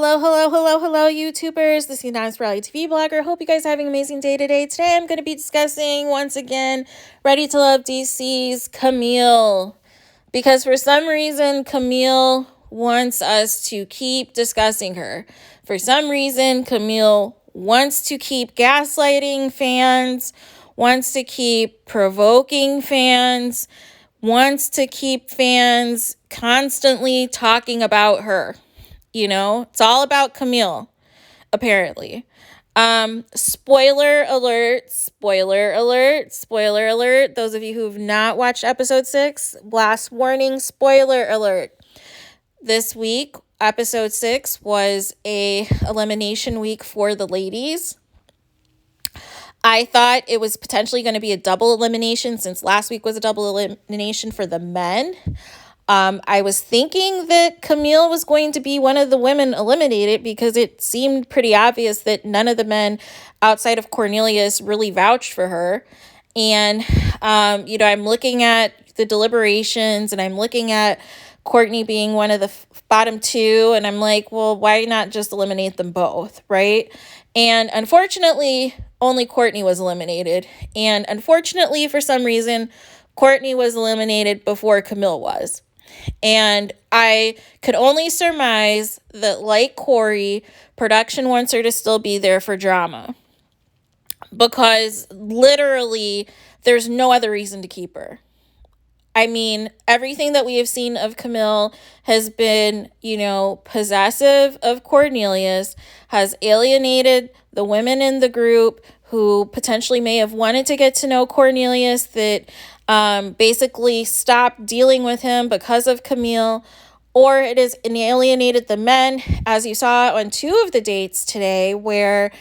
Hello, YouTubers. This is Nice Reality TV blogger. Hope you guys are having an amazing day today. Today, I'm going to be discussing, once again, Ready to Love DC's Kamil. Because for some reason, Kamil wants us to keep discussing her. For some reason, Kamil wants to keep gaslighting fans, wants to keep provoking fans, wants to keep fans constantly talking about her. You know, it's all about Kamil, apparently. Spoiler alert. Those of you who've not watched episode 6, last warning, spoiler alert. This week, episode 6 was a elimination week for the ladies. I thought it was potentially going to be a double elimination since last week was a double elimination for the men. I was thinking that Kamil was going to be one of the women eliminated because it seemed pretty obvious that none of the men outside of Cornelius really vouched for her. And, I'm looking at the deliberations and I'm looking at Courtney being one of the bottom two. And I'm like, well, why not just eliminate them both, right? And unfortunately, only Courtney was eliminated. And unfortunately, for some reason, Courtney was eliminated before Kamil was. And I could only surmise that, like Corey, production wants her to still be there for drama. Because literally, there's no other reason to keep her. I mean, everything that we have seen of Kamil has been, possessive of Cornelius, has alienated the women in the group who potentially may have wanted to get to know Cornelius, that basically stopped dealing with him because of Kamil, or it has alienated the men, as you saw on 2 of the dates today, where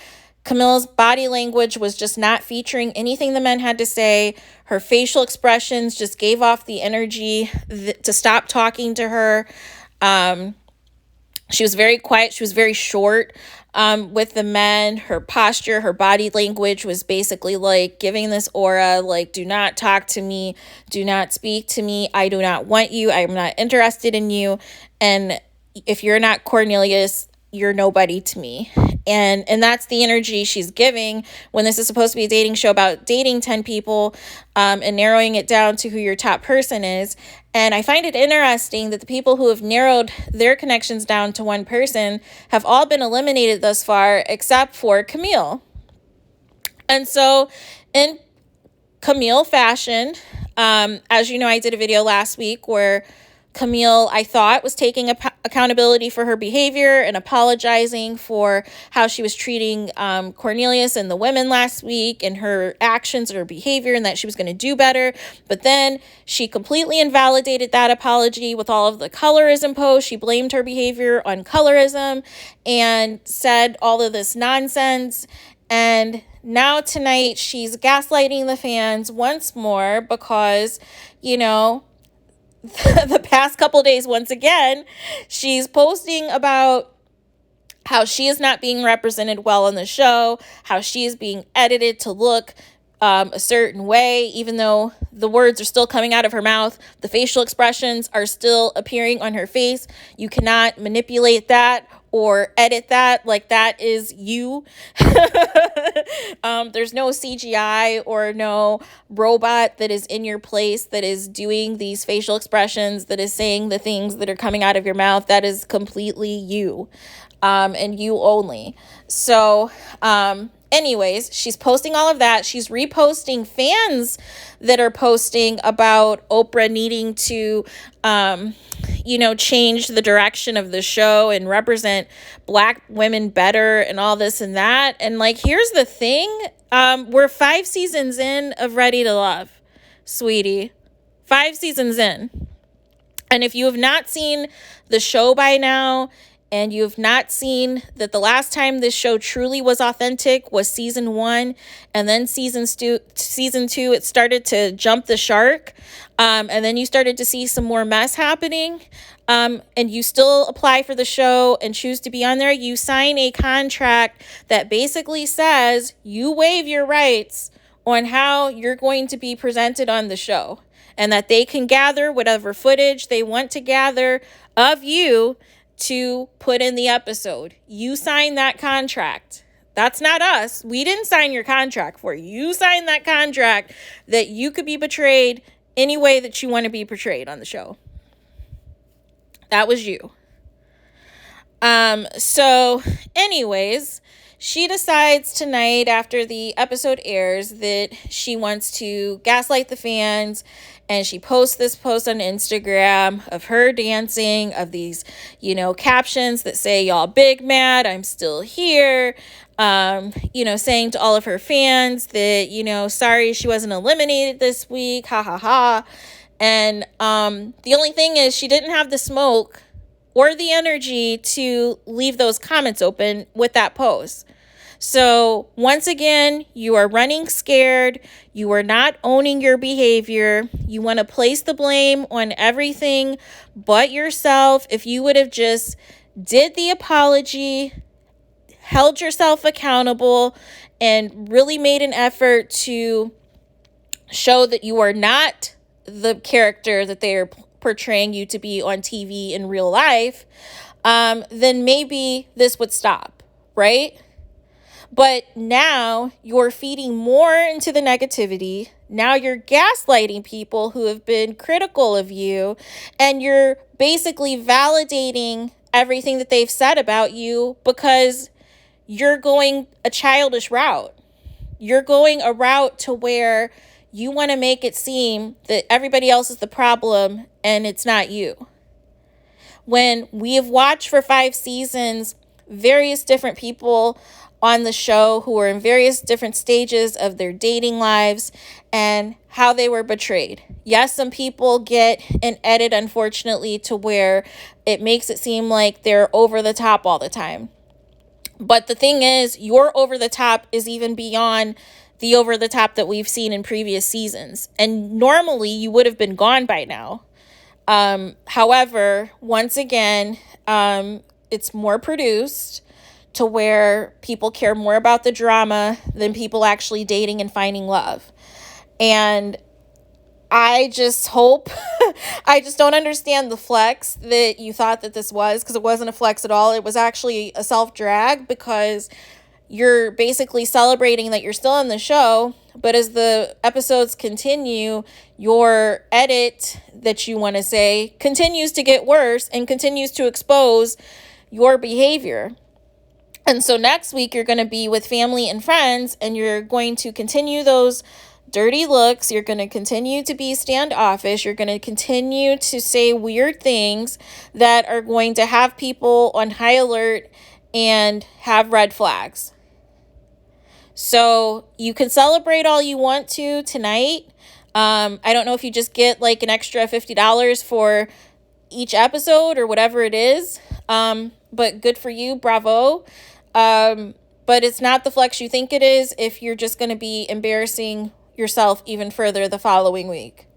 Camille's body language was just not featuring anything the men had to say. Her facial expressions just gave off the energy to stop talking to her. She was very quiet. She was very short with the men. Her posture, her body language was basically like giving this aura, like, do not talk to me. Do not speak to me. I do not want you. I'm not interested in you. And if you're not Cornelius, you're nobody to me. And that's the energy she's giving when this is supposed to be a dating show about dating 10 people and narrowing it down to who your top person is. And I find it interesting that the people who have narrowed their connections down to one person have all been eliminated thus far, except for Kamil. And so in Kamil fashion, as you know, I did a video last week where Kamil, I thought, was taking accountability for her behavior and apologizing for how she was treating Cornelius and the women last week and her actions and her behavior, and that she was going to do better. But then she completely invalidated that apology with all of the colorism posts. She blamed her behavior on colorism and said all of this nonsense. And now tonight she's gaslighting the fans once more because, the past couple days, once again, she's posting about how she is not being represented well on the show, how she is being edited to look a certain way, even though the words are still coming out of her mouth. The facial expressions are still appearing on her face. You cannot manipulate that or edit that like that is you. There's no CGI or no robot that is in your place that is doing these facial expressions, that is saying the things that are coming out of your mouth. That is completely you, and you only. So, anyways, she's posting all of that. She's reposting fans that are posting about Oprah needing to, change the direction of the show and represent Black women better and all this and that. And here's the thing. We're 5 seasons in of Ready to Love, sweetie. 5 seasons in. And if you have not seen the show by now, and you've not seen that the last time this show truly was authentic was season 1, and then season 2, it started to jump the shark, and then you started to see some more mess happening, and you still apply for the show and choose to be on there, you sign a contract that basically says you waive your rights on how you're going to be presented on the show, and that they can gather whatever footage they want to gather of you to put in the episode. You signed that contract. That's not us. We didn't sign your contract for you. You signed that contract that you could be betrayed any way that you want to be portrayed on the show. That was you. So anyways, she decides tonight after the episode airs that she wants to gaslight the fans, and she posts this post on Instagram of her dancing, of these, captions that say, "Y'all big mad, I'm still here." Saying to all of her fans that, sorry she wasn't eliminated this week, ha ha ha. And the only thing is she didn't have the smoke or the energy to leave those comments open with that post. So once again, you are running scared. You are not owning your behavior. You want to place the blame on everything but yourself. If you would have just did the apology, held yourself accountable, and really made an effort to show that you are not the character that they are portraying you to be on TV in real life, then maybe this would stop, right? But now you're feeding more into the negativity. Now you're gaslighting people who have been critical of you, and you're basically validating everything that they've said about you because you're going a childish route. You're going a route to where you want to make it seem that everybody else is the problem and it's not you. When we have watched for 5 seasons, various different people on the show who were in various different stages of their dating lives and how they were betrayed. Yes, some people get an edit, unfortunately, to where it makes it seem like they're over the top all the time. But the thing is, your over the top is even beyond the over the top that we've seen in previous seasons. And normally you would have been gone by now. However, once again, it's more produced to where people care more about the drama than people actually dating and finding love. And I just hope, I just don't understand the flex that you thought that this was, because it wasn't a flex at all. It was actually a self-drag, because you're basically celebrating that you're still on the show, but as the episodes continue, your edit that you want to say continues to get worse and continues to expose your behavior. And so next week you're going to be with family and friends, and you're going to continue those dirty looks. You're going to continue to be standoffish. You're going to continue to say weird things that are going to have people on high alert and have red flags. So you can celebrate all you want to tonight. I don't know if you just get like an extra $50 for each episode or whatever it is. But good for you. Bravo. But it's not the flex you think it is if you're just going to be embarrassing yourself even further the following week.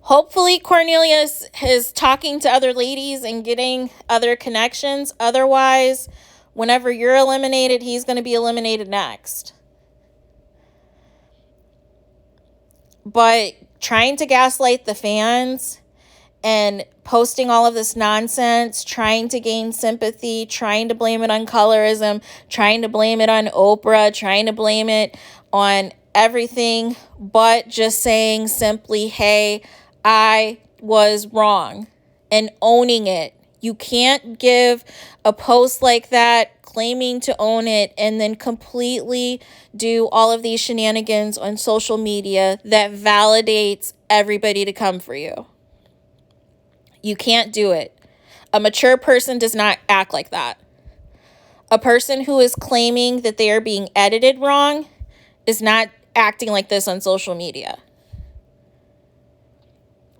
Hopefully Cornelius is talking to other ladies and getting other connections. Otherwise, whenever you're eliminated, he's going to be eliminated next. But trying to gaslight the fans and posting all of this nonsense, trying to gain sympathy, trying to blame it on colorism, trying to blame it on Oprah, trying to blame it on everything, but just saying simply, hey, I was wrong, and owning it. You can't give a post like that claiming to own it and then completely do all of these shenanigans on social media that validates everybody to come for you. You can't do it. A mature person does not act like that. A person who is claiming that they are being edited wrong is not acting like this on social media.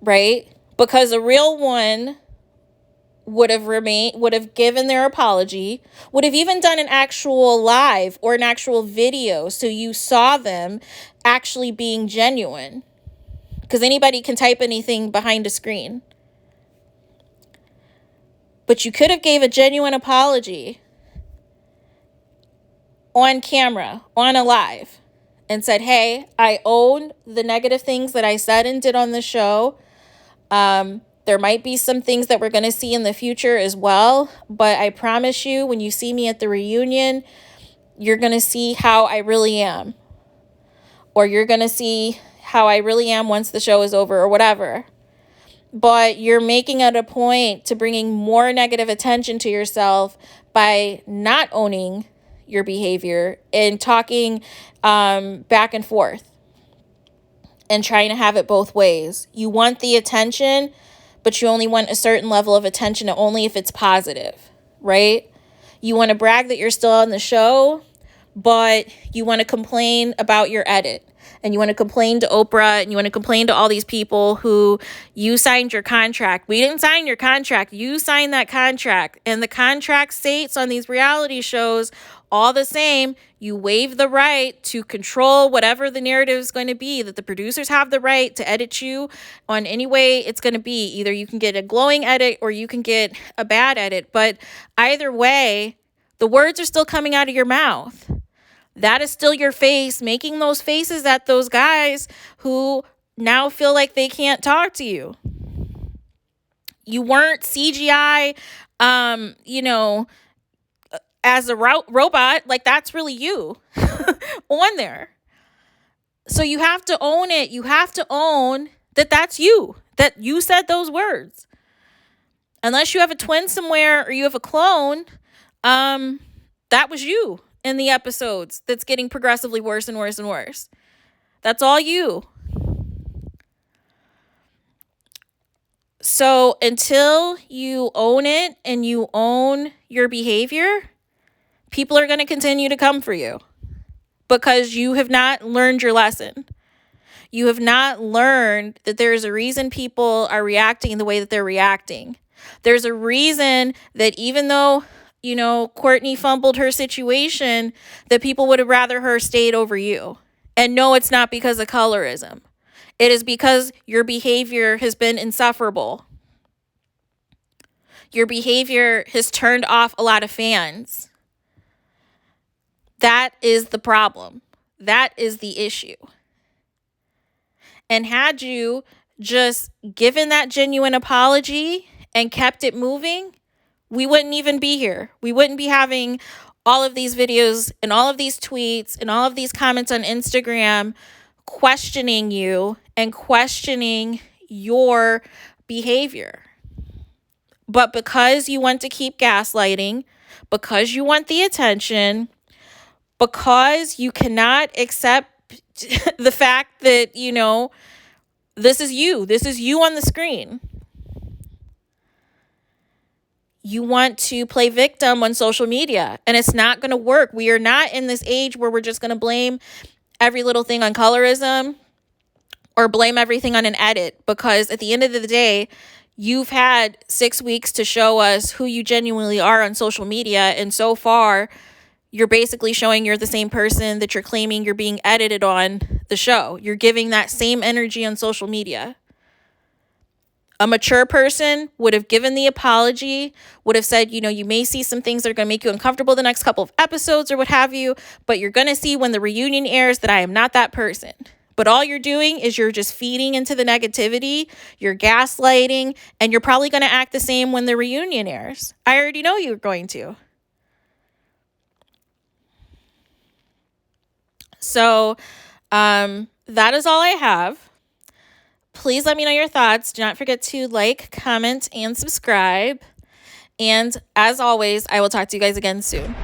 Right? Because a real one would have given their apology, would have even done an actual live or an actual video so you saw them actually being genuine. Because anybody can type anything behind a screen. But you could have gave a genuine apology on camera, on a live, and said, hey, I own the negative things that I said and did on the show. There might be some things that we're going to see in the future as well, but I promise you, when you see me at the reunion, you're going to see how I really am. Or you're going to see how I really am once the show is over or whatever. But you're making it a point to bringing more negative attention to yourself by not owning your behavior and talking back and forth and trying to have it both ways. You want the attention, but you only want a certain level of attention only if it's positive, right? You want to brag that you're still on the show, but you want to complain about your edit. And you want to complain to Oprah, and you want to complain to all these people who you signed your contract. We didn't sign your contract. You signed that contract. And the contract states on these reality shows all the same, you waive the right to control whatever the narrative is going to be, that the producers have the right to edit you on any way it's going to be. Either you can get a glowing edit or you can get a bad edit. But either way, the words are still coming out of your mouth. That is still your face making those faces at those guys who now feel like they can't talk to you. You weren't CGI, as a robot. Like, that's really you on there. So you have to own it. You have to own that that's you, that you said those words. Unless you have a twin somewhere or you have a clone, that was you. In the episodes that's getting progressively worse and worse and worse. That's all you. So until you own it and you own your behavior, people are going to continue to come for you because you have not learned your lesson. You have not learned that there is a reason people are reacting the way that they're reacting. There's a reason that even though Courtney fumbled her situation, that people would have rather her stayed over you. And no, it's not because of colorism. It is because your behavior has been insufferable. Your behavior has turned off a lot of fans. That is the problem. That is the issue. And had you just given that genuine apology and kept it moving, we wouldn't even be here. We wouldn't be having all of these videos and all of these tweets and all of these comments on Instagram questioning you and questioning your behavior. But because you want to keep gaslighting, because you want the attention, because you cannot accept the fact that, this is you on the screen. You want to play victim on social media, and it's not going to work. We are not in this age where we're just going to blame every little thing on colorism or blame everything on an edit, because at the end of the day, you've had 6 weeks to show us who you genuinely are on social media, and so far, you're basically showing you're the same person that you're claiming you're being edited on the show. You're giving that same energy on social media. A mature person would have given the apology, would have said, you may see some things that are going to make you uncomfortable the next couple of episodes or what have you, but you're going to see when the reunion airs that I am not that person. But all you're doing is you're just feeding into the negativity, you're gaslighting, and you're probably going to act the same when the reunion airs. I already know you're going to. So that is all I have. Please let me know your thoughts. Do not forget to like, comment, and subscribe. And as always, I will talk to you guys again soon.